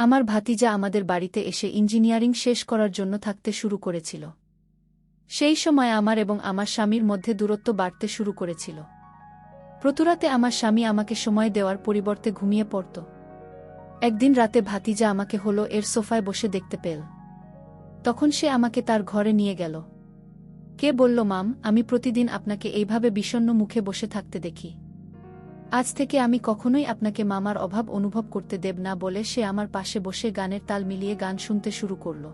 আমার ভাতিজা আমাদের বাড়িতে এসে ইঞ্জিনিয়ারিং শেষ করার জন্য থাকতে শুরু করেছিল। সেই সময় আমার এবং আমার স্বামীর মধ্যে দূরত্ব বাড়তে শুরু করেছিল। প্রতুরাতে আমার স্বামী আমাকে সময় দেওয়ার পরিবর্তে ঘুমিয়ে পড়ত। একদিন রাতে ভাতিজা আমাকে হলো এর সোফায় বসে দেখতে পেল। তখন সে আমাকে তার ঘরে নিয়ে গেল। কে বলল, মাম, আমি প্রতিদিন আপনাকে এইভাবে বিষণ্ণ মুখে বসে থাকতে দেখি। আজ থেকে আমি কখনোই আপনাকে মামার অভাব অনুভব করতে দেব না বলে সে আমার পাশে বসে গানের তাল মিলিয়ে গান শুনতে শুরু করল।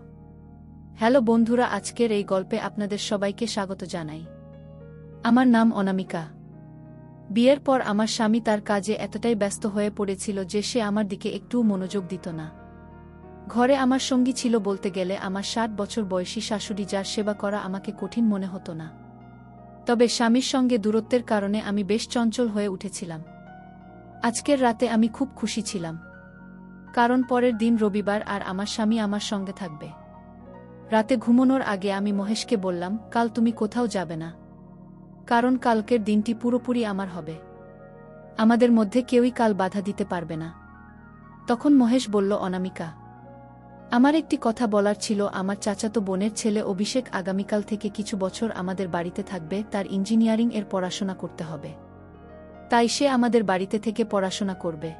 হ্যালো বন্ধুরা, আজকের এই গল্পে আপনাদের সবাইকে স্বাগত জানাই। আমার নাম অনামিকা। বিয়ের পর আমার স্বামী তার কাজে এতটাই ব্যস্ত হয়ে পড়েছিল যে সে আমার দিকে একটুও মনোযোগ দিত না। ঘরে আমার সঙ্গী ছিল বলতে গেলে আমার 60 বছর বয়সী শাশুড়ি, যার সেবা করা আমাকে কঠিন মনে হতো না। তবে স্বামীর সঙ্গে দূরত্বের কারণে আমি বেশ চঞ্চল হয়ে উঠেছিলাম। আজকের রাতে আমি খুব খুশি ছিলাম, কারণ পরের দিন রবিবার আর আমার স্বামী আমার সঙ্গে থাকবে। রাতে ঘুমানোর আগে আমি মহেশকে বললাম, কাল তুমি কোথাও যাবে না, কারণ কালকের দিনটি পুরোপুরি আমার হবে। আমাদের মধ্যে কেউই কাল বাধা দিতে পারবে না। তখন মহেশ বলল, অনামিকা, আমার একটি কথা বলার ছিল। আমার চাচাতো বোনের ছেলে অভিষেক আগামীকাল থেকে কিছু বছর আমাদের বাড়িতে থাকবে। তার ইঞ্জিনিয়ারিং এর পড়াশোনা করতে হবে, তাই সে আমাদের বাড়িতে থেকে পড়াশোনা করবে।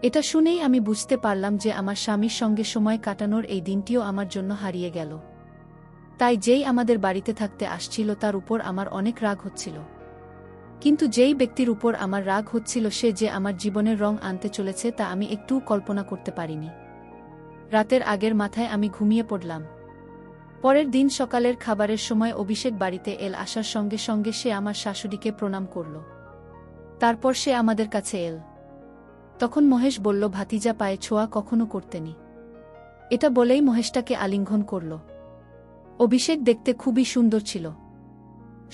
এটা শুনেই আমি বুঝতে পারলাম যে আমার স্বামীর সঙ্গে সময় কাটানোর এই দিনটিও আমার জন্য হারিয়ে গেল। তাই যেই আমাদের বাড়িতে থাকতে আসছিল তার উপর আমার অনেক রাগ হচ্ছিল। কিন্তু যেই ব্যক্তির উপর আমার রাগ হচ্ছিল সে যে আমার জীবনের রং আনতে চলেছে তা আমি একটুও কল্পনা করতে পারিনি। রাতের আগের মাথায় আমি ঘুমিয়ে পড়লাম। পরের দিন সকালের খাবারের সময় অভিষেক বাড়িতে আসার সঙ্গে সঙ্গে সে আমার শাশুড়িকে প্রণাম করল। তারপর সে আমাদের কাছে এল। তখন মহেশ বলল, ভাতিজা পায়ে ছোঁয়া কখনো করতেনি। এটা বলেই মহেশটাকে আলিঙ্গন করল। অভিষেক দেখতে খুবই সুন্দর ছিল,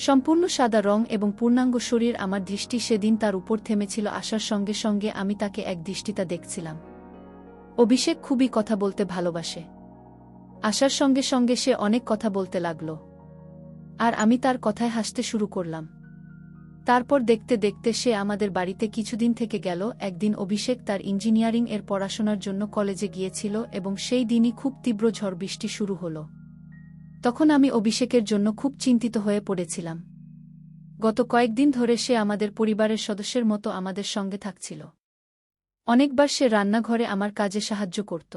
সম্পূর্ণ সাদা রং এবং পূর্ণাঙ্গ শরীর। আমার দৃষ্টি সেদিন তার উপর থেমেছিল। আসার সঙ্গে সঙ্গে আমি তাকে এক দৃষ্টিতে দেখছিলাম। অভিষেক খুবই কথা বলতে ভালোবাসে। আসার সঙ্গে সঙ্গে সে অনেক কথা বলতে লাগল, আর আমি তার কথায় হাসতে শুরু করলাম। তারপর দেখতে দেখতে সে আমাদের বাড়িতে কিছুদিন থেকে গেল। একদিন অভিষেক তার ইঞ্জিনিয়ারিং এর পড়াশোনার জন্য কলেজে গিয়েছিল এবং সেই দিনই খুব তীব্র ঝড় বৃষ্টি শুরু হল। তখন আমি অভিষেকের জন্য খুব চিন্তিত হয়ে পড়েছিলাম। গত কয়েকদিন ধরে সে আমাদের পরিবারের সদস্যের মতো আমাদের সঙ্গে থাকছিল। অনেকবার সে রান্নাঘরে আমার কাজে সাহায্য করত।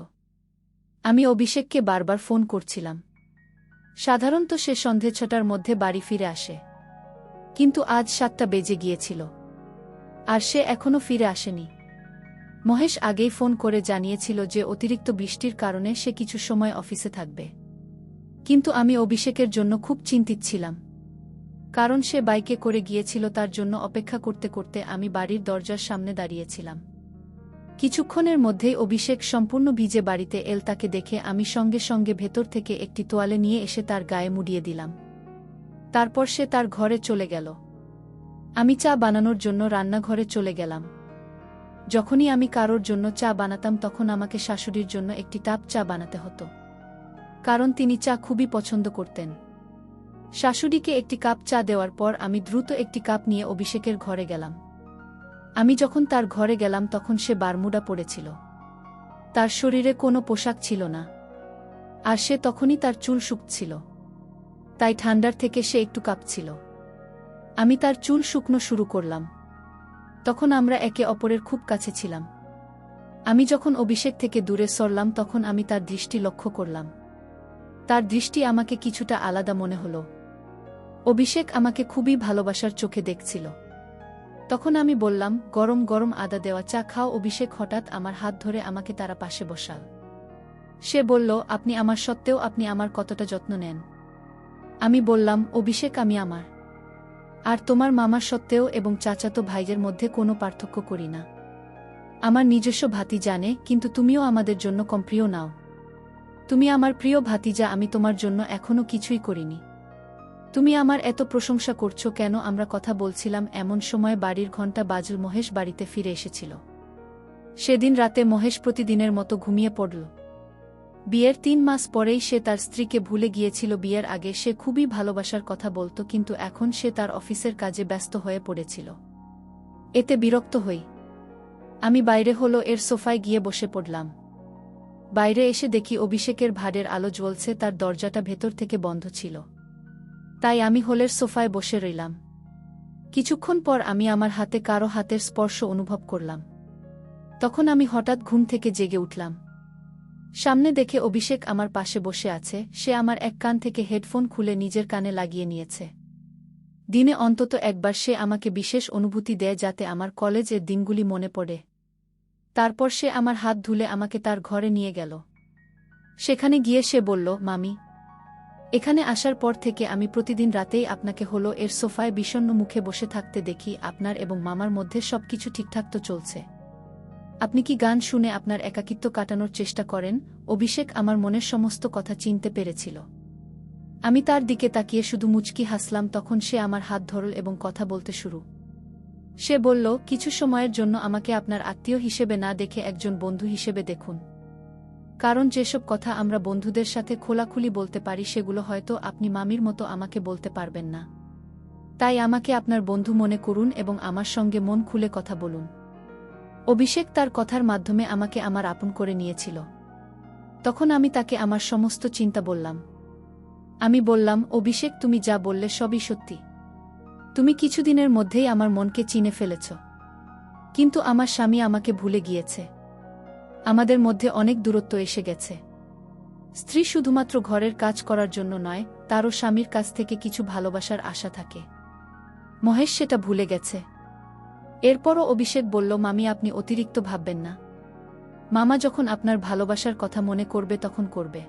আমি অভিষেককে বারবার ফোন করছিলাম। সাধারণত সে সন্ধে 6টার মধ্যে বাড়ি ফিরে আসে, কিন্তু আজ 7টা বেজে গিয়েছিল আর সে এখনো ফিরে আসেনি। মহেশ আগেই ফোন করে জানিয়েছিল যে অতিরিক্ত বৃষ্টির কারণে সে কিছু সময় অফিসে থাকবে। কিন্তু আমি অভিষেকের জন্য খুব চিন্তিত ছিলাম, কারণ সে বাইকে করে গিয়েছিল। তার জন্য অপেক্ষা করতে করতে আমি বাড়ির দরজার সামনে দাঁড়িয়েছিলাম। কিছুক্ষণের মধ্যেই অভিষেক সম্পূর্ণ ভিজে বাড়িতে এল। তাকে দেখে আমি সঙ্গে সঙ্গে ভেতর থেকে একটি তোয়ালে নিয়ে এসে তার গায়ে মুড়িয়ে দিলাম। তারপর সে তার ঘরে চলে গেল। আমি চা বানানোর জন্য রান্নাঘরে চলে গেলাম। যখনই আমি কারোর জন্য চা বানাতাম তখন আমাকে শাশুড়ির জন্য একটি কাপ চা বানাতে হতো, কারণ তিনি চা খুবই পছন্দ করতেন। শাশুড়িকে একটি কাপ চা দেওয়ার পর আমি দ্রুত একটি কাপ নিয়ে অভিষেকের ঘরে গেলাম। আমি যখন তার ঘরে গেলাম তখন সে বারমুডা পরেছিল। তার শরীরে কোনো পোশাক ছিল না, আর সে তখনই তার চুল শুকছিল, তাই ঠান্ডার থেকে সে একটু কাঁপছিল। আমি তার চুল শুকনো শুরু করলাম। তখন আমরা একে অপরের খুব কাছে ছিলাম। আমি যখন অভিষেক থেকে দূরে সরলাম তখন আমি তার দৃষ্টি লক্ষ্য করলাম। তার দৃষ্টি আমাকে কিছুটা আলাদা মনে হলো। অভিষেক আমাকে খুবই ভালোবাসার চোখে দেখছিল। তখন আমি বললাম, গরম গরম আদা দেওয়া চা খাও। অভিষেক হঠাৎ আমার হাত ধরে আমাকে তার পাশে বসাল। সে বলল, আপনি আমার সত্ত্বেও আপনি আমার কতটা যত্ন নেন। আমি বললাম, অভিষেক, আমি আমার আর তোমার মামার সত্ত্বেও এবং চাচাতো ভাইয়ের মধ্যে কোনো পার্থক্য করি না। আমার নিজস্ব ভাতি জানে, কিন্তু তুমিও আমাদের জন্য কম প্রিয় নাও। তুমি আমার প্রিয় ভাতিজা, আমি তোমার জন্য এখনো কিছুই করিনি। তুমি আমার এত প্রশংসা করছো কেন? আমরা কথা বলছিলাম এমন সময় বাড়ির ঘণ্টা বাজল। মহেশ বাড়িতে ফিরে এসেছিল। সেদিন রাতে মহেশ প্রতিদিনের মতো ঘুমিয়ে পড়ল। বিয়ের 3 মাস পরেই সে তার স্ত্রীকে ভুলে গিয়েছিল। বিয়ের আগে সে খুবই ভালোবাসার কথা বলত, কিন্তু এখন সে তার অফিসের কাজে ব্যস্ত হয়ে পড়েছিল। এতে বিরক্ত হই আমি বাইরে এর সোফায় গিয়ে বসে পড়লাম। বাইরে এসে দেখি অভিষেকের ভাড়ের আলো জ্বলছে, তার দরজাটা ভেতর থেকে বন্ধ ছিল। তাই আমি হলের সোফায় বসে রইলাম। কিছুক্ষণ পর আমি আমার হাতে কারো হাতের স্পর্শ অনুভব করলাম। তখন আমি হঠাৎ ঘুম থেকে জেগে উঠলাম। সামনে দেখে অভিষেক আমার পাশে বসে আছে। সে আমার এক কান থেকে হেডফোন খুলে নিজের কানে লাগিয়ে নিয়েছে। দিনে অন্তত একবার সে আমাকে বিশেষ অনুভূতি দেয়, যাতে আমার কলেজের দিনগুলি মনে পড়ে। তারপর সে আমার হাত ধুলে আমাকে তার ঘরে নিয়ে গেল। সেখানে গিয়ে সে বলল, মামি, এখানে আসার পর থেকে আমি প্রতিদিন রাতেই আপনাকে হলো এর সোফায় বিষণ্ণ মুখে বসে থাকতে দেখি। আপনার এবং মামার মধ্যে সবকিছু ঠিকঠাক তো চলছে? আপনি কি গান শুনে আপনার একাকিত্ব কাটানোর চেষ্টা করেন? অভিষেক আমার মনের সমস্ত কথা চিনতে পেরেছিল। আমি তার দিকে তাকিয়ে শুধু মুচকি হাসলাম। তখন সে আমার হাত ধরল এবং কথা বলতে শুরু। সে বলল, কিছু সময়ের জন্য আমাকে আপনার আত্মীয় হিসেবে না দেখে একজন বন্ধু হিসেবে দেখুন। কারণ যেসব কথা আমরা বন্ধুদের সাথে খোলাখুলি বলতে পারি, সেগুলো হয়তো আপনি মামির মতো আমাকে বলতে পারবেন না। তাই আমাকে আপনার বন্ধু মনে করুন এবং আমার সঙ্গে মন খুলে কথা বলুন। অভিষেক তার কথার মাধ্যমে আমাকে আমার আপন করে নিয়েছিল। তখন আমি তাকে আমার সমস্ত চিন্তা বললাম। আমি বললাম, অভিষেক, তুমি যা বললে সবই সত্যি। তুমি কিছুদিনের মধ্যেই আমার মনকে চিনে ফেলেছ। কিন্তু আমার স্বামী আমাকে ভুলে গিয়েছে। আমাদের মধ্যে অনেক দূরত্ব এসে গেছে। স্ত্রী শুধুমাত্র ঘরের কাজ করার জন্য নয়, তারও স্বামীর কাছ থেকে কিছু ভালোবাসার আশা থাকে। মহেশ সেটা ভুলে গেছে। এরপরও অভিষেক বলল, মামি, আপনি অতিরিক্ত ভাববেন না। মামা যখন আপনার ভালোবাসার কথা মনে করবে তখন করবে।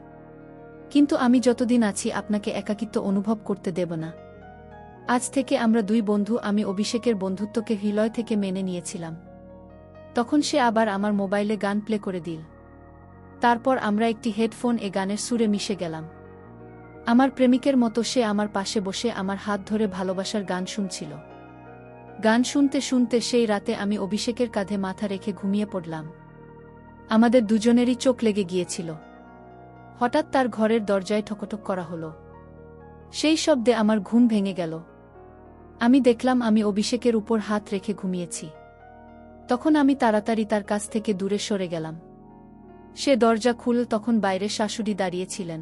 কিন্তু আমি যতদিন আছি আপনাকে একাকিত্ব অনুভব করতে দেব না। আজ থেকে আমরা দুই বন্ধু। আমি অভিষেকের বন্ধুত্বকে হৃদয় থেকে মেনে নিয়েছিলাম। তখন সে আবার আমার মোবাইলে গান প্লে করে দিল। তারপর আমরা একটি হেডফোন গানের সুরে মিশে গেলাম। আমার প্রেমিকের মতো সে আমার পাশে বসে আমার হাত ধরে ভালোবাসার গান শুনছিল। গান শুনতে শুনতে সেই রাতে আমি অভিষেকের কাঁধে মাথা রেখে ঘুমিয়ে পড়লাম। আমাদের দুজনেরই চোখ লেগে গিয়েছিল। হঠাৎ তার ঘরের দরজায় ঠকঠক করা হলো। সেই শব্দে আমার ঘুম ভেঙে গেল। আমি দেখলাম আমি অভিষেকের উপর হাত রেখে ঘুমিয়েছি। তখন আমি তাড়াতাড়ি তার কাছ থেকে দূরে সরে গেলাম। সে দরজা খুলল, তখন বাইরে শাশুড়ি দাঁড়িয়েছিলেন।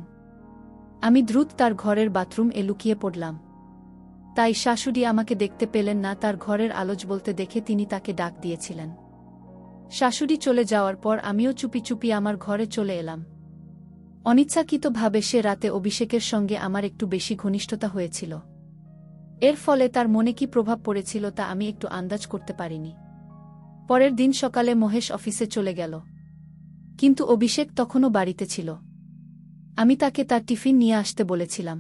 আমি দ্রুত তার ঘরের বাথরুমে লুকিয়ে পড়লাম। তাই শাশুড়ি আমাকে দেখতে পেলেন না। তার ঘরের আলো জ্বলতে দেখে তিনি তাকে ডাক দিয়েছিলেন। শাশুড়ি চলে যাওয়ার পর আমিও চুপি চুপি আমার ঘরে চলে এলাম। অনিচ্ছাকৃতভাবে সে রাতে অভিষেকের সঙ্গে আমার একটু বেশি ঘনিষ্ঠতা হয়েছিল। এর ফলে তার মনে কি প্রভাব পড়েছিল তা আমি একটু আন্দাজ করতে পারিনি। পরের দিন সকালে মহেশ অফিসে চলে গেল। কিন্তু অভিষেক তখনও বাড়িতে ছিল। আমি তাকে তার টিফিন নিয়ে আসতে বলেছিলাম।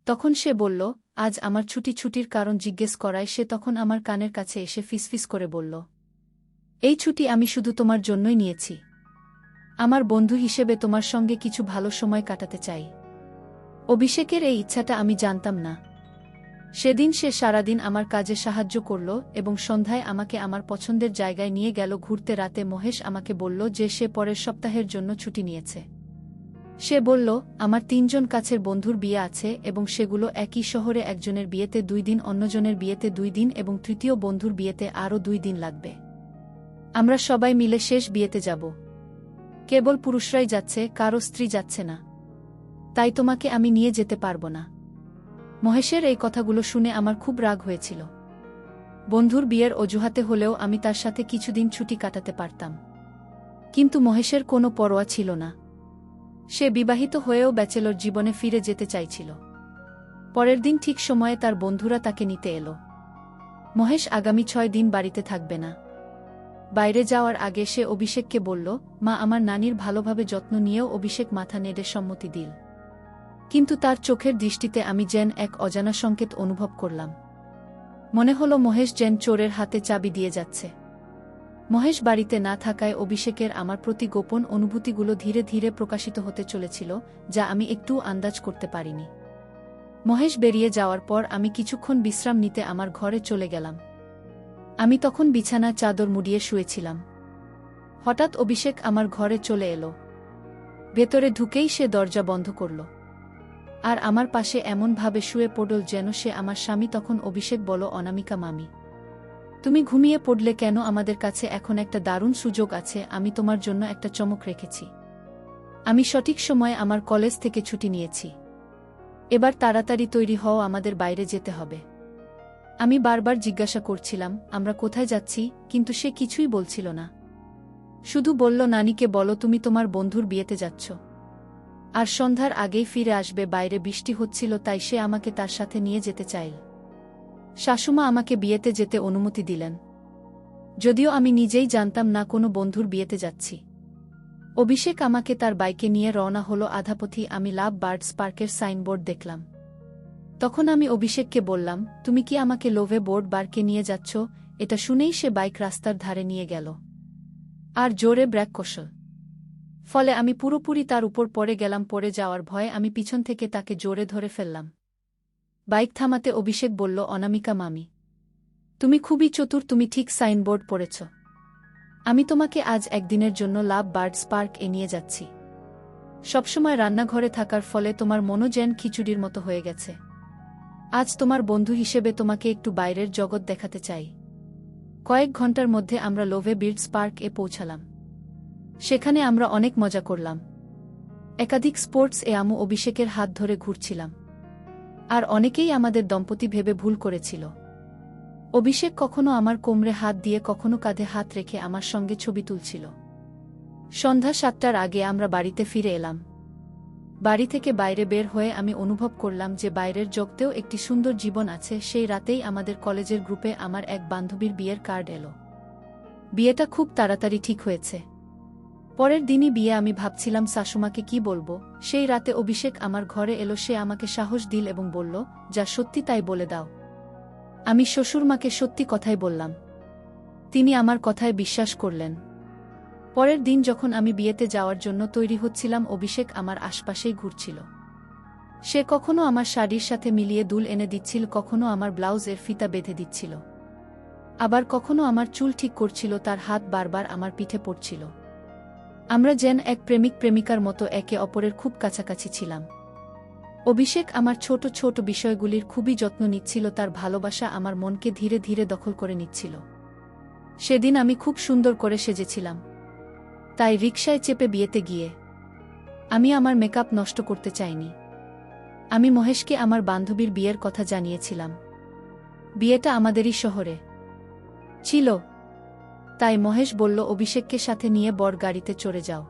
তখন সে বলল, আজ আমার ছুটির কারণ জিজ্ঞেস করায় সে তখন আমার কানের কাছে এসে ফিসফিস করে বলল, এই ছুটি আমি শুধু তোমার জন্যই নিয়েছি। আমার বন্ধু হিসেবে তোমার সঙ্গে কিছু ভালো সময় কাটাতে চাই। অভিষেকের এই ইচ্ছাটা আমি জানতাম না। সেদিন সে সারাদিন আমার কাজে সাহায্য করল এবং সন্ধ্যায় আমাকে আমার পছন্দের জায়গায় নিয়ে গেল ঘুরতে। রাতে মহেশ আমাকে বলল যে সে পরের সপ্তাহের জন্য ছুটি নিয়েছে। সে বলল, আমার 3 জন কাছের বন্ধুর বিয়ে আছে এবং সেগুলো একই শহরে। একজনের বিয়েতে 2 দিন, অন্যজনের বিয়েতে 2 দিন এবং তৃতীয় বন্ধুর বিয়েতে আরও 2 দিন লাগবে। আমরা সবাই মিলে শেষ বিয়েতে যাব। কেবল পুরুষরাই যাচ্ছে, কারো স্ত্রী যাচ্ছে না। তাই তোমাকে আমি নিয়ে যেতে পারব না। মহেশের এই কথাগুলো শুনে আমার খুব রাগ হয়েছিল। বন্ধুর বিয়ের অজুহাতে হলেও আমি তার সাথে কিছুদিন ছুটি কাটাতে পারতাম। কিন্তু মহেশের কোনো পরোয়া ছিল না। সে বিবাহিত হয়েও ব্যাচেলর জীবনে ফিরে যেতে চাইছিল। পরের দিন ঠিক সময়ে তার বন্ধুরা তাকে নিতে এলো। মহেশ আগামী 6 দিন বাড়িতে থাকবে না। বাইরে যাওয়ার আগে সে অভিষেককে বলল, মা, আমার নানির ভালোভাবে যত্ন নিয়েও অভিষেক মাথা নেড়ে সম্মতি দিল। কিন্তু তার চোখের দৃষ্টিতে আমি যেন এক অজানা সংকেত অনুভব করলাম। মনে হলো মহেশ যেন চোরের হাতে চাবি দিয়ে যাচ্ছে। মহেশ বাড়িতে না থাকায় অভিষেকের আমার প্রতি গোপন অনুভূতিগুলো ধীরে ধীরে প্রকাশিত হতে চলেছিল, যা আমি একটু আন্দাজ করতে পারিনি। মহেশ বেরিয়ে যাওয়ার পর আমি কিছুক্ষণ বিশ্রাম নিতে আমার ঘরে চলে গেলাম। আমি তখন বিছানা চাদর মুড়িয়ে শুয়েছিলাম। হঠাৎ অভিষেক আমার ঘরে চলে এলো। ভেতরে ঢুকেই সে দরজা বন্ধ করল আর আমার পাশে এমনভাবে শুয়ে পড়ল যেন সে আমার স্বামী। তখন অভিষেক বলল, অনামিকা মামি, তুমি ঘুমিয়ে পড়লে কেন? আমাদের কাছে এখন একটা দারুণ সুযোগ আছে। আমি তোমার জন্য একটা চমক রেখেছি। আমি সঠিক সময়ে আমার কলেজ থেকে ছুটি নিয়েছি। এবার তাড়াতাড়ি তৈরি হও, আমাদের বাইরে যেতে হবে। আমি বারবার জিজ্ঞাসা করছিলাম আমরা কোথায় যাচ্ছি, কিন্তু সে কিছুই বলছিল না। শুধু বলল, নানিকে বলো তুমি তোমার বন্ধুর বিয়েতে যাচ্ছ, আর সন্ধ্যার আগেই ফিরে আসবে। বাইরে বৃষ্টি হচ্ছিল, তাই সে আমাকে তার সাথে নিয়ে যেতে চাইল। শাশুমা আমাকে বিয়েতে যেতে অনুমতি দিলেন, যদিও আমি নিজেই জানতাম না কোনো বন্ধুর বিয়েতে যাচ্ছি। অভিষেক আমাকে তার বাইকে নিয়ে রওনা হলো। আধাপথি আমি লাভ বার্ডস পার্কের সাইনবোর্ড দেখলাম। তখন আমি অভিষেককে বললাম, তুমি কি আমাকে লোভে বোর্ড বার্কে নিয়ে যাচ্ছ? এটা শুনেই সে বাইক রাস্তার ধারে নিয়ে গেল, আর জোরে ব্রেক কষল। ফলে আমি পুরোপুরি তার উপর পড়ে গেলাম। পড়ে যাওয়ার ভয়ে আমি পিছন থেকে তাকে জোরে ধরে ফেললাম। বাইক থামাতে অভিষেক বলল, অনামিকা মামি, তুমি খুবই চতুর, তুমি ঠিক সাইনবোর্ড পড়েছ। আমি তোমাকে আজ একদিনের জন্য লাভ বার্ডস পার্ক এ নিয়ে যাচ্ছি। সবসময় রান্নাঘরে থাকার ফলে তোমার মনও যেন খিচুড়ির মতো হয়ে গেছে। আজ তোমার বন্ধু হিসেবে তোমাকে একটু বাইরের জগৎ দেখাতে চাই। কয়েক ঘন্টার মধ্যে আমরা লোভে বার্ডস পার্ক এ পৌঁছালাম। সেখানে আমরা অনেক মজা করলাম। একাধিক স্পোর্টস এ আমু অভিষেকের হাত ধরে ঘুরছিলাম, আর অনেকেই আমাদের দম্পতি ভেবে ভুল করেছিল। অভিষেক কখনো আমার কোমরে হাত দিয়ে, কখনো কাঁধে হাত রেখে আমার সঙ্গে ছবি তুলছিল। সন্ধ্যা 7টার আগে আমরা বাড়িতে ফিরে এলাম। বাড়ি থেকে বাইরে বের হয়ে আমি অনুভব করলাম যে বাইরের জগতেও একটি সুন্দর জীবন আছে। সেই রাতেই আমাদের কলেজের গ্রুপে আমার এক বান্ধবীর বিয়ের কার্ড এলো। বিয়েটা খুব তাড়াতাড়ি ঠিক হয়েছে। পরের দিনই বিয়ে। আমি ভাবছিলাম শাশুমাকে কি বলবো। সেই রাতে অভিষেক আমার ঘরে এলো। সে আমাকে সাহস দিল এবং বলল, যা সত্যি তাই বলে দাও। আমি শ্বশুরমাকে সত্যি কথাই বললাম। তিনি আমার কথায় বিশ্বাস করলেন। পরের দিন যখন আমি বিয়েতে যাওয়ার জন্য তৈরি হচ্ছিলাম, অভিষেক আমার আশপাশেই ঘুরছিল। সে কখনো আমার শাড়ির সাথে মিলিয়ে দুল এনে দিচ্ছিল, কখনো আমার ব্লাউজের ফিতা বেঁধে দিচ্ছিল, আবার কখনো আমার চুল ঠিক করছিল। তার হাত বারবার আমার পিঠে পড়ছিল। আমরা যেন এক প্রেমিক প্রেমিকার মতো একে অপরের খুব কাছাকাছি ছিলাম। অভিষেক আমার ছোট ছোট বিষয়গুলির খুবই যত্ন নিচ্ছিল। তার ভালোবাসা আমার মনকে ধীরে ধীরে দখল করে নিচ্ছিল। সেদিন আমি খুব সুন্দর করে সেজেছিলাম, তাই রিকশায় চেপে বিয়েতে গিয়ে আমি আমার মেকআপ নষ্ট করতে চাইনি। আমি মহেশকে আমার বান্ধবীর বিয়ের কথা জানিয়েছিলাম। বিয়েটা আমাদেরই শহরে ছিল, তাই মহেশ বলল, অভিষেককে সাথে নিয়ে বর গাড়িতে চড়ে যাও।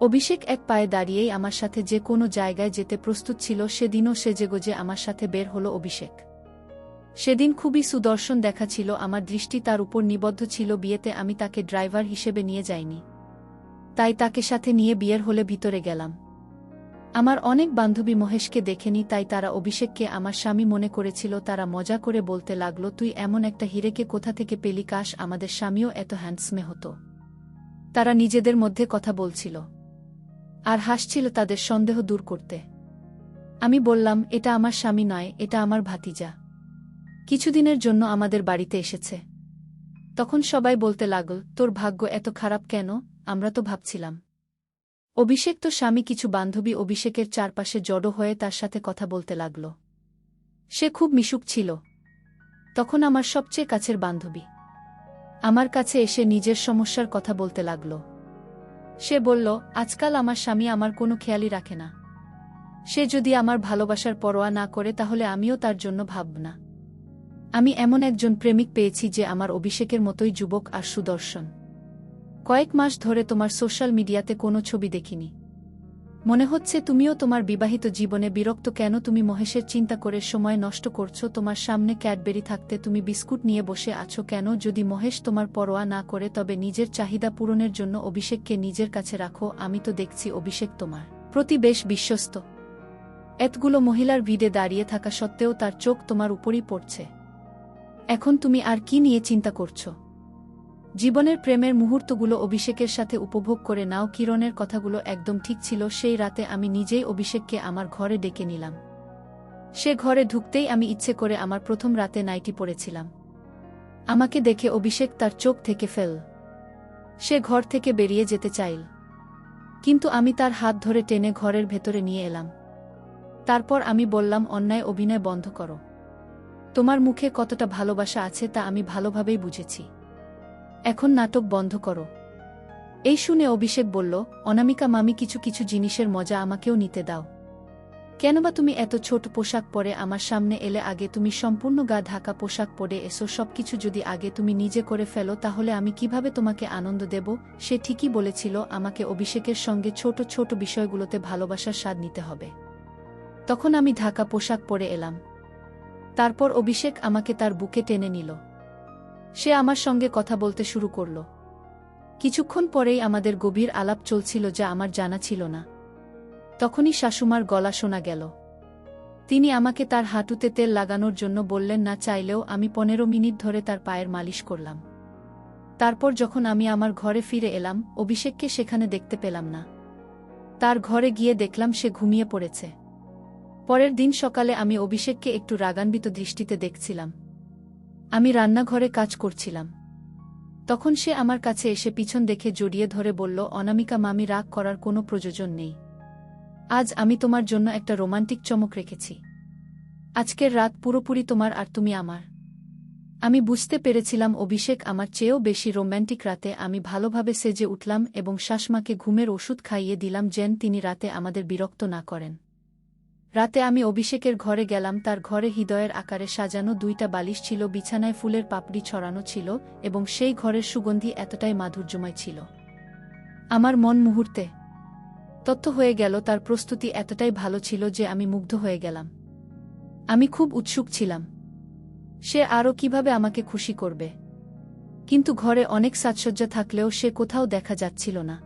অভিষেক এক পায়ে দাঁড়িয়েই আমার সাথে যে কোনো জায়গায় যেতে প্রস্তুত ছিল। সেদিনও সেজেগুজে আমার সাথে বের হলো অভিষেক। সেদিন খুবই সুদর্শন দেখাচ্ছিল। আমার দৃষ্টি তার উপর নিবদ্ধ ছিল। বিয়েতে আমি তাকে ড্রাইভার হিসেবে নিয়ে যাইনি, তাই তাকে সাথে নিয়ে বিয়ের হলে ভিতরে গেলাম। আমার অনেক বান্ধবী মহেশকে দেখেনি, তাই তারা অভিষেককে আমার স্বামী মনে করেছিল। তারা মজা করে বলতে লাগলো, তুই এমন একটা হিরেকে কোথা থেকে পেলি? কাশ আমাদের স্বামীও এত হ্যান্ডসমে হতো। তারা নিজেদের মধ্যে কথা বলছিল আর হাসছিল তাদের সন্দেহ দূর করতে। আমি বললাম, এটা আমার স্বামী নয়, এটা আমার ভাতিজা। কিছুদিনের জন্য আমাদের বাড়িতে এসেছে। তখন সবাই বলতে লাগল, তোর ভাগ্য এত খারাপ কেন? আমরা তো ভাবছিলাম অভিষেক তো স্বামী। কিছু বান্ধবী অভিষেকের চারপাশে জড়ো হয়ে তার সাথে কথা বলতে লাগল। সে খুব মিশুক ছিল। তখন আমার সবচেয়ে কাছের বান্ধবী আমার কাছে এসে নিজের সমস্যার কথা বলতে লাগল। সে বলল, আজকাল আমার স্বামী আমার কোনো খেয়ালই রাখে না। সে যদি আমার ভালোবাসার পরোয়া না করে, তাহলে আমিও তার জন্য ভাবব না। আমি এমন একজন প্রেমিক পেয়েছি যে আমার অভিষেকের মতোই যুবক আর সুদর্শন। কয়েক মাস ধরে তোমার সোশ্যাল মিডিয়াতে কোনো ছবি দেখিনি। মনে হচ্ছে তুমিও তোমার বিবাহিত জীবনে বিরক্ত। কেন তুমি মহেশের চিন্তা করে সময় নষ্ট করছো? তোমার সামনে ক্যাডবেরি থাকতে তুমি বিস্কুট নিয়ে বসে আছো কেন? যদি মহেশ তোমার পরোয়া না করে, তবে নিজের চাহিদা পূরণের জন্য অভিষেককে নিজের কাছে রাখো। আমি তো দেখছি অভিষেক তোমার প্রতি বেশ বিশ্বস্ত। এতগুলো মহিলার ভিড়ে দাঁড়িয়ে থাকা সত্ত্বেও তার চোখ তোমার উপরই পড়ছে। এখন তুমি আর কি নিয়ে চিন্তা করছো? জীবনের প্রেমের মুহূর্তগুলো অভিষেকের সাথে উপভোগ করে নাও। কিরণের কথাগুলো একদম ঠিক ছিল। সেই রাতে আমি নিজেই অভিষেককে আমার ঘরে ডেকে নিলাম। সে ঘরে ঢুকতেই আমি ইচ্ছে করে আমার প্রথম রাতে নাইটি পরেছিলাম। আমাকে দেখে অভিষেক তার চোখ থেকে ফেল। সে ঘর থেকে বেরিয়ে যেতে চাইল, কিন্তু আমি তার হাত ধরে টেনে ঘরের ভেতরে নিয়ে এলাম। তারপর আমি বললাম, অন্যায় অভিনয় বন্ধ করো। তোমার মুখে কতটা ভালোবাসা আছে তা আমি ভালোভাবেই বুঝেছি। এখন নাটক বন্ধ করো। এই শুনে অভিষেক বলল, অনামিকা মামি, কিছু কিছু জিনিসের মজা আমাকেও নিতে দাও। কেনবা তুমি এত ছোট পোশাক পরে আমার সামনে এলে? আগে তুমি সম্পূর্ণ গা ঢাকা পোশাক পরে এসো। সবকিছু যদি আগে তুমি নিজে করে ফেলো তাহলে আমি কিভাবে তোমাকে আনন্দ দেব? সে ঠিকই বলেছিল, আমাকে অভিষেকের সঙ্গে ছোট ছোট বিষয়গুলোতে ভালোবাসার স্বাদ নিতে হবে। তখন আমি ঢাকা পোশাক পরে এলাম। তারপর অভিষেক আমাকে তার বুকে টেনে নিল। সে আমার সঙ্গে কথা বলতে শুরু করল। কিছুক্ষণ পরেই আমাদের গভীর আলাপ চলছিল, যা আমার জানা ছিল না। তখনই শাশুমার গলা শোনা গেল। তিনি আমাকে তার হাঁটুতে তেল লাগানোর জন্য বললেন। না চাইলেও আমি 15 মিনিট ধরে তার পায়ের মালিশ করলাম। তারপর যখন আমি আমার ঘরে ফিরে এলাম, অভিষেককে সেখানে দেখতে পেলাম না। তার ঘরে গিয়ে দেখলাম সে ঘুমিয়ে পড়েছে। পরের দিন সকালে আমি অভিষেককে একটু রাগান্বিত দৃষ্টিতে দেখছিলাম। আমি রান্নাঘরে কাজ করছিলাম। তখন সে আমার কাছে এসে পিছন দেখে জড়িয়ে ধরে বলল, অনামিকা মামি, রাগ করার কোনো প্রয়োজন নেই। আজ আমি তোমার জন্য একটা রোমান্টিক চমক রেখেছি। আজকের রাত পুরোপুরি তোমার আর তুমি আমার। আমি বুঝতে পেরেছিলাম অভিষেক আমার চেয়েও বেশি রোম্যান্টিক। রাতে আমি ভালোভাবে সেজে উঠলাম এবং শাশমাকে ঘুমের ওষুধ খাইয়ে দিলাম যেন তিনি রাতে আমাদের বিরক্ত না করেন। রাতে আমি অভিষেকের ঘরে গেলাম। তার ঘরে হৃদয়ের আকারে সাজানো 2টা বালিশ ছিল, বিছানায় ফুলের পাপড়ি ছড়ানো ছিল এবং সেই ঘরের সুগন্ধি এতটাই মাধুর্যময় ছিল। আমার মন মুহূর্তে তত্ত্ব হয়ে গেল। তার প্রস্তুতি এতটাই ভালো ছিল যে আমি মুগ্ধ হয়ে গেলাম। আমি খুব উৎসুক ছিলাম সে আরও কিভাবে আমাকে খুশি করবে। কিন্তু ঘরে অনেক সাজসজ্জা থাকলেও সে কোথাও দেখা যাচ্ছিল না।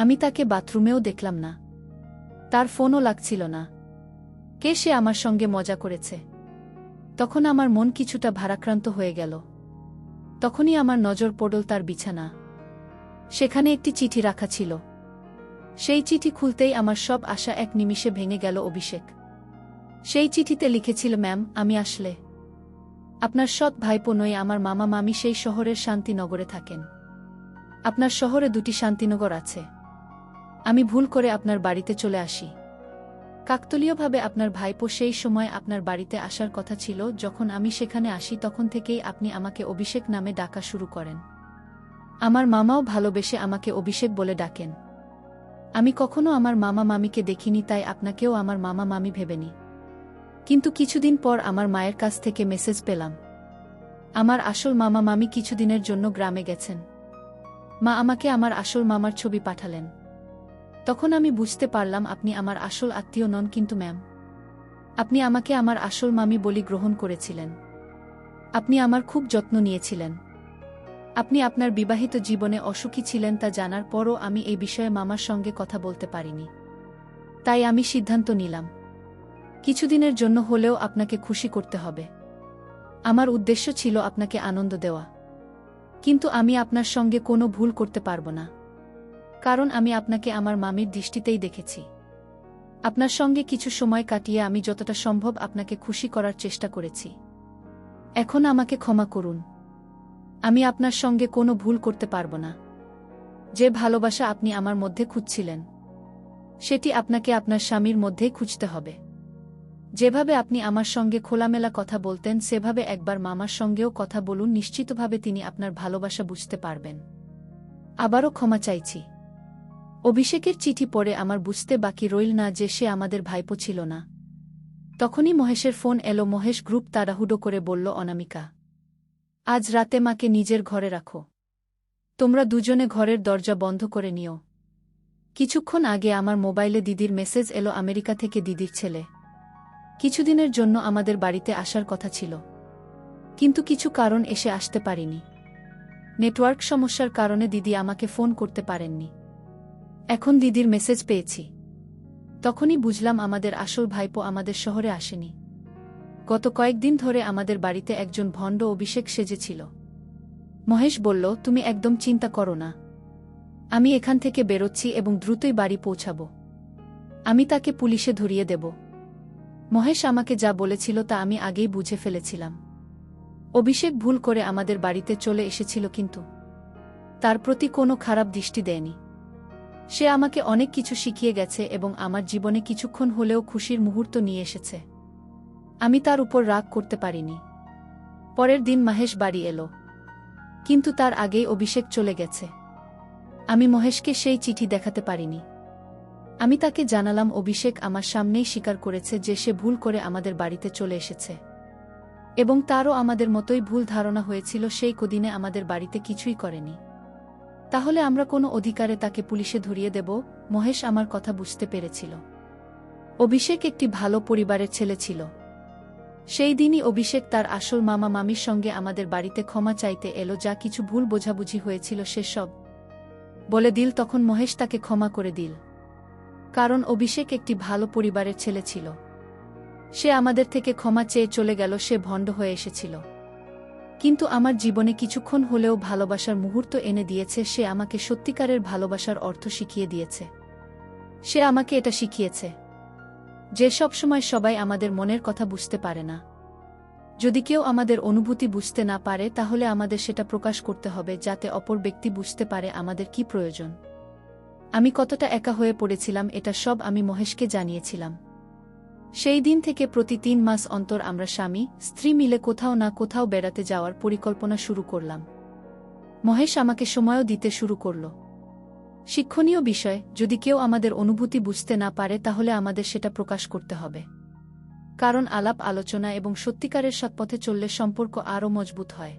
আমি তাকে বাথরুমেও দেখলাম না। তার ফোনও লাগছিল না। কে সে আমার সঙ্গে মজা করেছে? তখন আমার মন কিছুটা ভারাক্রান্ত হয়ে গেল। তখনই আমার নজর পড়ল তার বিছানা। সেখানে একটি চিঠি রাখা ছিল। সেই চিঠি খুলতেই আমার সব আশা এক নিমিষে ভেঙে গেল। অভিষেক সেই চিঠিতে লিখেছিল, ম্যাম, আমি আসলে আপনার সৎ ভাইপো নই। আমার মামা মামি সেই শহরের শান্তিনগরে থাকেন। আপনার শহরে 2টি শান্তিনগর আছে। আমি ভুল করে আপনার বাড়িতে চলে আসি। কাকতালীয়ভাবে আপনার ভাইপো সেই সময় আপনার বাড়িতে আসার কথা ছিল। যখন আমি সেখানে আসি তখন থেকেই আপনি আমাকে অভিষেক নামে ডাকা শুরু করেন। আমার মামাও ভালোবেসে আমাকে অভিষেক বলে ডাকেন। আমি কখনো আমার মামা মামিকে দেখিনি, তাই আপনাকেও আমার মামা মামি ভেবেনি। কিন্তু কিছুদিন পর আমার মায়ের কাছ থেকে মেসেজ পেলাম আমার আসল মামা মামি কিছুদিনের জন্য গ্রামে গেছেন। মা আমাকে আমার আসল মামার ছবি পাঠালেন। তখন আমি বুঝতে পারলাম আপনি আমার আসল আত্মীয় নন, কিন্তু ম্যাম, আপনি আমাকে আমার আসল মামি বলি গ্রহণ করেছিলেন। আপনি আমার খুব যত্ন নিয়েছিলেন। আপনি আপনার বিবাহিত জীবনে অসুখী ছিলেন তা জানার পরও আমি এই বিষয়ে মামার সঙ্গে কথা বলতে পারিনি। তাই আমি সিদ্ধান্ত নিলাম কিছুদিনের জন্য হলেও আপনাকে খুশি করতে হবে। আমার উদ্দেশ্য ছিল আপনাকে আনন্দ দেওয়া। কিন্তু আমি আপনার সঙ্গে কোনো ভুল করতে পারব না, কারণ আমি আপনাকে আমার মামির দৃষ্টিতেই দেখেছি। আপনার সঙ্গে কিছু সময় কাটিয়ে আমি যতটা সম্ভব আপনাকে খুশি করার চেষ্টা করেছি। এখন আমাকে ক্ষমা করুন। আমি আপনার সঙ্গে কোনো ভুল করতে পারব না। যে ভালোবাসা আপনি আমার মধ্যে খুঁজছিলেন সেটি আপনাকে আপনার স্বামীর মধ্যেই খুঁজতে হবে। যেভাবে আপনি আমার সঙ্গে খোলামেলা কথা বলতেন সেভাবে একবার মামার সঙ্গেও কথা বলুন। নিশ্চিতভাবে তিনি আপনার ভালোবাসা বুঝতে পারবেন। আবারও ক্ষমা চাইছি। অভিষেকের চিঠি পড়ে আমার বুঝতে বাকি রইল না যে সে আমাদের ভাইপো ছিল না। তখনই মহেশের ফোন এলো। মহেশ গ্রুপ তাড়াহুড়ো করে বলল, অনামিকা, আজ রাতে মাকে নিজের ঘরে রাখো। তোমরা দুজনে ঘরের দরজা বন্ধ করে নিও। কিছুক্ষণ আগে আমার মোবাইলে দিদির মেসেজ এলো, আমেরিকা থেকে দিদির ছেলে কিছুদিনের জন্য আমাদের বাড়িতে আসার কথা ছিল, কিন্তু কিছু কারণ এসে আসতে পারিনি। নেটওয়ার্ক সমস্যার কারণে দিদি আমাকে ফোন করতে পারেননি। এখন দিদির মেসেজ পেয়েছি। তখনই বুঝলাম আমাদের আসল ভাইপো আমাদের শহরে আসেনি। গত কয়েকদিন ধরে আমাদের বাড়িতে একজন ভণ্ড অভিষেক সেজেছিল। মহেশ বলল, তুমি একদম চিন্তা করো না, আমি এখান থেকে বেরোচ্ছি এবং দ্রুতই বাড়ি পৌঁছাব। আমি তাকে পুলিশে ধরিয়ে দেব। মহেশ আমাকে যা বলেছিল তা আমি আগেই বুঝে ফেলেছিলাম। অভিষেক ভুল করে আমাদের বাড়িতে চলে এসেছিল, কিন্তু তার প্রতি কোনো খারাপ দৃষ্টি দেয়নি। সে আমাকে অনেক কিছু শিখিয়ে গেছে এবং আমার জীবনে কিছুক্ষণ হলেও খুশির মুহূর্ত নিয়ে এসেছে। আমি তার উপর রাগ করতে পারিনি। পরের দিন মহেশ বাড়ি এলো, কিন্তু তার আগেই অভিষেক চলে গেছে। আমি মহেশকে সেই চিঠি দেখাতে পারিনি। আমি তাকে জানালাম অভিষেক আমার সামনেই স্বীকার করেছে যে সে ভুল করে আমাদের বাড়িতে চলে এসেছে এবং তারও আমাদের মতোই ভুল ধারণা হয়েছিল সেই কদিনে আমাদের বাড়িতে কিছুই করেনি। তাহলে আমরা কোনো অধিকারে তাকে পুলিশে ধরিয়ে দেব? মহেশ আমার কথা বুঝতে পেরেছিল। অভিষেক একটি ভালো পরিবারের ছেলে ছিল। সেই দিনই অভিষেক তার আসল মামা মামির সঙ্গে আমাদের বাড়িতে ক্ষমা চাইতে এলো। যা কিছু ভুল বোঝাবুঝি হয়েছিল সেসব বলে দিল। তখন মহেশ তাকে ক্ষমা করে দিল, কারণ অভিষেক একটি ভালো পরিবারের ছেলে ছিল। সে আমাদের থেকে ক্ষমা চেয়ে চলে গেল। সে ভণ্ড হয়ে এসেছিল, কিন্তু আমার জীবনে কিছুক্ষণ হলেও ভালোবাসার মুহূর্ত এনে দিয়েছে। সে আমাকে সত্যিকারের ভালোবাসার অর্থ শিখিয়ে দিয়েছে। সে আমাকে এটা শিখিয়েছে যে সবসময় সবাই আমাদের মনের কথা বুঝতে পারে না। যদি কেউ আমাদের অনুভূতি বুঝতে না পারে, তাহলে আমাদের সেটা প্রকাশ করতে হবে যাতে অপর ব্যক্তি বুঝতে পারে আমাদের কি প্রয়োজন। আমি কতটা একা হয়ে পড়েছিলাম, এটা সব আমি মহেশকে জানিয়েছিলাম। সেই দিন থেকে প্রতি 3 মাস অন্তর আমরা স্বামী স্ত্রী মিলে কোথাও না কোথাও বেড়াতে যাওয়ার পরিকল্পনা শুরু করলাম। মহেশ আমাকে সময়ও দিতে শুরু করল। শিক্ষণীয় বিষয়, যদি কেউ আমাদের অনুভূতি বুঝতে না পারে, তাহলে আমাদের সেটা প্রকাশ করতে হবে। কারণ আলাপ আলোচনা এবং সত্যিকারের সৎপথে চললে সম্পর্ক আরও মজবুত হয়।